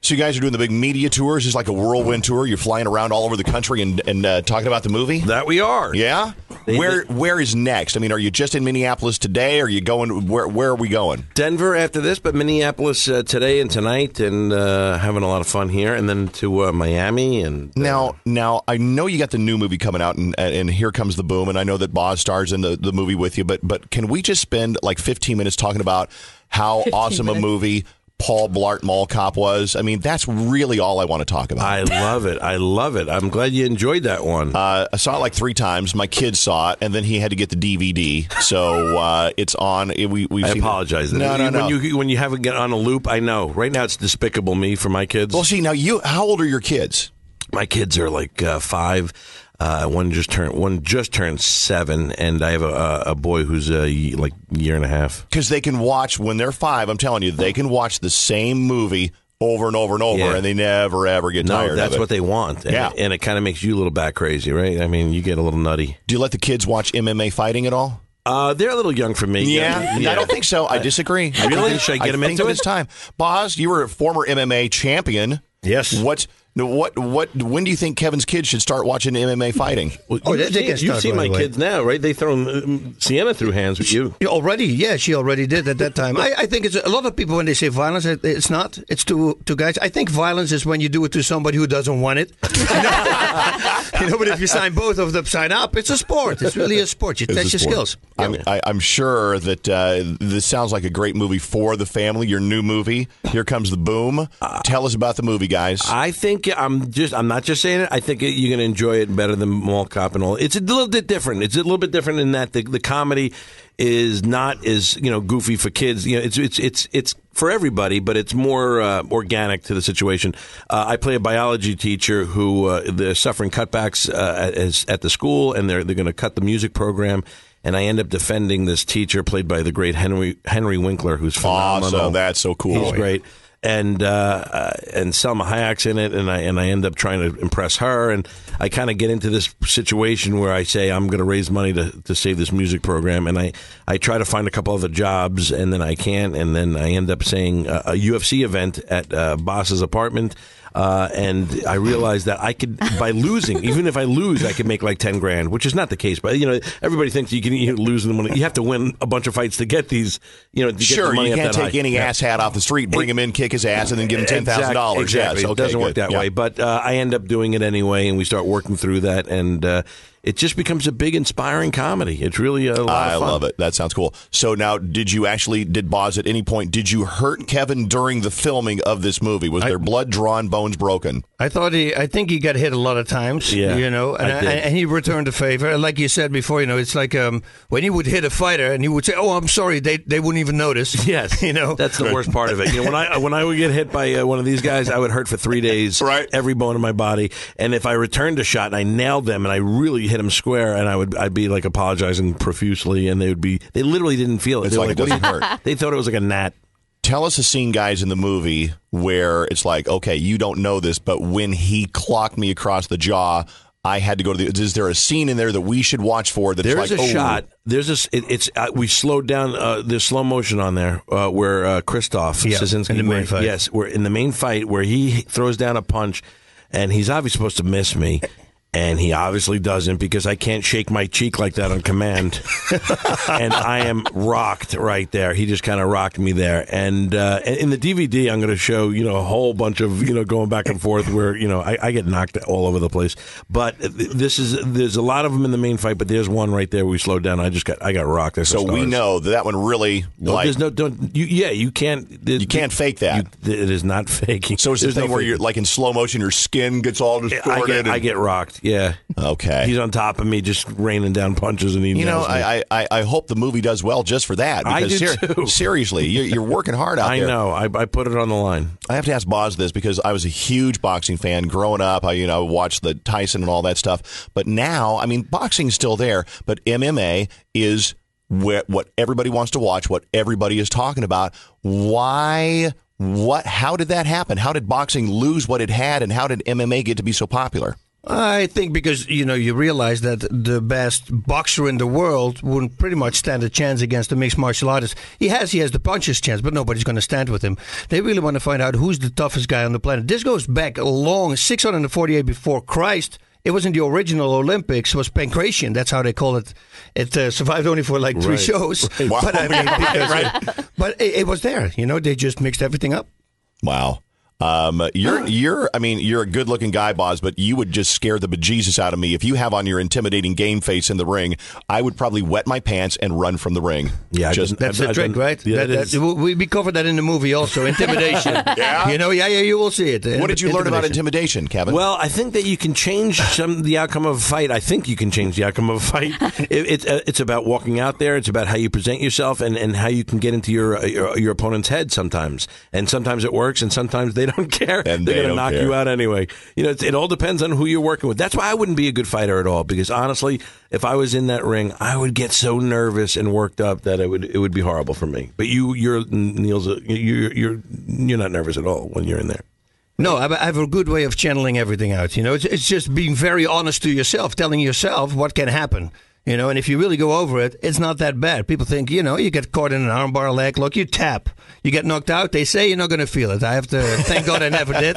So you guys are doing the big media tours. It's like a whirlwind tour. You're flying around all over the country and talking about the movie? That we are. Yeah? Where is next? I mean, are you just in Minneapolis today? Or are you going? Where are we going? Denver after this, but Minneapolis today and tonight, and having a lot of fun here, and then to Miami. And Now, I know you got the new movie coming out, and Here Comes the Boom, and I know that Paws stars in the movie with you, but can we just spend like 15 minutes talking about how awesome a movie Paul Blart Mall Cop was? I mean, that's really all I want to talk about. I love it. I'm glad you enjoyed that one. I saw it like 3 times. My kid saw it, and then he had to get the DVD. So it's on. I apologize. No. When you have it get on a loop, I know. Right now, it's Despicable Me for my kids. Well, see, now how old are your kids? My kids are like 5. One just turned 7, and I have a boy who's like year and a half. Because they can watch when they're 5. I'm telling you, they can watch the same movie over and over and over, and they never ever get tired of it. No, that's what they want. And it kind of makes you a little bat crazy, right? I mean, you get a little nutty. Do you let the kids watch MMA fighting at all? They're a little young for me. Yeah. I don't think so. I disagree. Really? Should I get them into it? It's time. Paws, you were a former MMA champion. Yes. When do you think Kevin's kids should start watching MMA fighting? Well, you've seen my kids now, right? They throw Sienna through hands with you. Already, yeah, she already did at that time. I think it's a lot of people when they say violence, it's not. It's to guys. I think violence is when you do it to somebody who doesn't want it. But if you sign both of them side up, it's a sport. It's really a sport. You test your skills. I'm sure that this sounds like a great movie for the family. Your new movie, Here Comes the Boom. Tell us about the movie, guys. I think I'm not just saying it. I think you're going to enjoy it better than Mall Cop and all. It's a little bit different. It's a little bit different in that the comedy is not as goofy for kids. It's for everybody, but it's more organic to the situation. I play a biology teacher who they're suffering cutbacks at the school, and they're going to cut the music program. And I end up defending this teacher played by the great Henry Winkler, who's phenomenal. Awesome. That's so cool. He's great. And Selma Hayek's in it, and I end up trying to impress her, and I kind of get into this situation where I say I'm going to raise money to save this music program, and I try to find a couple other jobs, and then I can't, and then I end up saying a UFC event at Boss's apartment. And I realized that I could, by losing, even if I lose, I could make like $10,000, which is not the case. But everybody thinks you can lose them. You have to win a bunch of fights to get these. To get the money you can't up that take high. any asshat off the street, bring him in, kick his ass, and then give him $10,000. Exactly, yes, it doesn't work that way. But I end up doing it anyway, and we start working through that, and it just becomes a big, inspiring comedy. It's really a lot of fun. I love it. That sounds cool. So now, did Paws at any point, did you hurt Kevin during the filming of this movie? Was there blood drawn, bones broken? I think he got hit a lot of times, and he returned the favor. And like you said before, it's like when he would hit a fighter and he would say, "Oh, I'm sorry," they wouldn't even notice. Yes, that's the worst part of it. When I would get hit by one of these guys, I would hurt for 3 days, right? Every bone in my body. And if I returned a shot and I nailed them and I really hit them square, and I'd be like apologizing profusely, and they literally didn't feel it. It's like it doesn't hurt. They thought it was like a gnat. Tell us a scene, guys, in the movie where it's like, okay, you don't know this, but when he clocked me across the jaw, I had to go to the. Is there a scene in there that we should watch for? There's a shot. There's we slowed down. There's slow motion on there where Christoph Szczynski, in the main fight. Yes, we're in the main fight where he throws down a punch, and he's obviously supposed to miss me. And he obviously doesn't, because I can't shake my cheek like that on command. And I am rocked right there. He just kind of rocked me there. And in the DVD, I'm going to show, a whole bunch of, going back and forth where, I get knocked all over the place. But there's a lot of them in the main fight, but there's one right there where we slowed down. I got rocked. So we know that one really, you can't. You can't fake that. It is not faking. So it's the thing where you're like in slow motion, your skin gets all distorted. I get rocked. Yeah. Okay. He's on top of me, just raining down punches, and he. I hope the movie does well just for that. Because I do too. Seriously, you're working hard out there. I know. I put it on the line. I have to ask Paws this because I was a huge boxing fan growing up. I watched the Tyson and all that stuff. But now, boxing's still there, but MMA is what everybody wants to watch, what everybody is talking about. Why? How did that happen? How did boxing lose what it had, and how did MMA get to be so popular? I think because, you realize that the best boxer in the world wouldn't pretty much stand a chance against a mixed martial artist. He has the puncher's chance, but nobody's going to stand with him. They really want to find out who's the toughest guy on the planet. This goes back a long 648 before Christ. It was in the original Olympics. It was pancration. That's how they call it. It survived only for like 3 shows. Right. Wow. But, but it was there. They just mixed everything up. Wow. You're a good-looking guy, Paws, but you would just scare the bejesus out of me if you have on your intimidating game face in the ring. I would probably wet my pants and run from the ring. Yeah, that's the trick, right? Yeah, we covered that in the movie also. Intimidation. Yeah, you will see it. What did you learn about intimidation, Kevin? Well, I think that you can change the outcome of a fight. I think you can change the outcome of a fight. It's about walking out there. It's about how you present yourself and how you can get into your opponent's head sometimes. And sometimes it works, and sometimes they don't care. And they're going to knock you out anyway. It all depends on who you're working with. That's why I wouldn't be a good fighter at all, because honestly, if I was in that ring, I would get so nervous and worked up that it would be horrible for me. But you're not nervous at all when you're in there. No, I have a good way of channeling everything out. It's just being very honest to yourself, telling yourself what can happen. And if you really go over it, it's not that bad. People think, you get caught in an armbar, leg lock, you tap. You get knocked out, they say you're not going to feel it. I have to thank God I never did.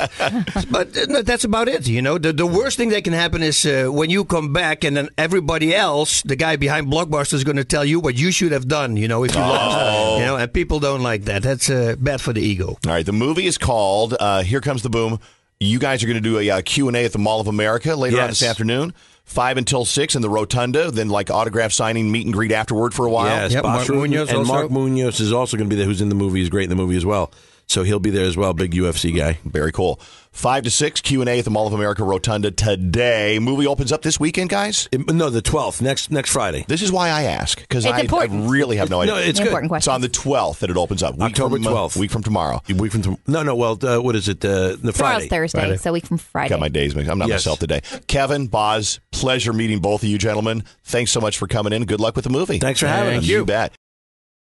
But that's about it, The worst thing that can happen is when you come back and then everybody else, the guy behind Blockbuster, is going to tell you what you should have done, if you lost. And people don't like that. That's bad for the ego. All right, the movie is called Here Comes the Boom. You guys are going to do a Q&A at the Mall of America later on this afternoon. 5 until 6 in the Rotunda, then like autograph signing, meet and great afterward for a while. Yes, Mark Munoz also. Mark Munoz is also going to be there, who's in the movie. He's great in the movie as well. So he'll be there as well, big UFC guy. Very cool. 5 to 6, Q&A at the Mall of America Rotunda today. Movie opens up this weekend, guys? No, the 12th, next Friday. This is why I ask, because I really have no idea. No, it's good. It's on the 12th that it opens up. October 12th. Week from tomorrow. What is it? The Friday. Tomorrow's Thursday, so week from Friday. Got my days mixed. I'm not myself today. Kevin, Paws, pleasure meeting both of you gentlemen. Thanks so much for coming in. Good luck with the movie. Thanks for having us. You bet.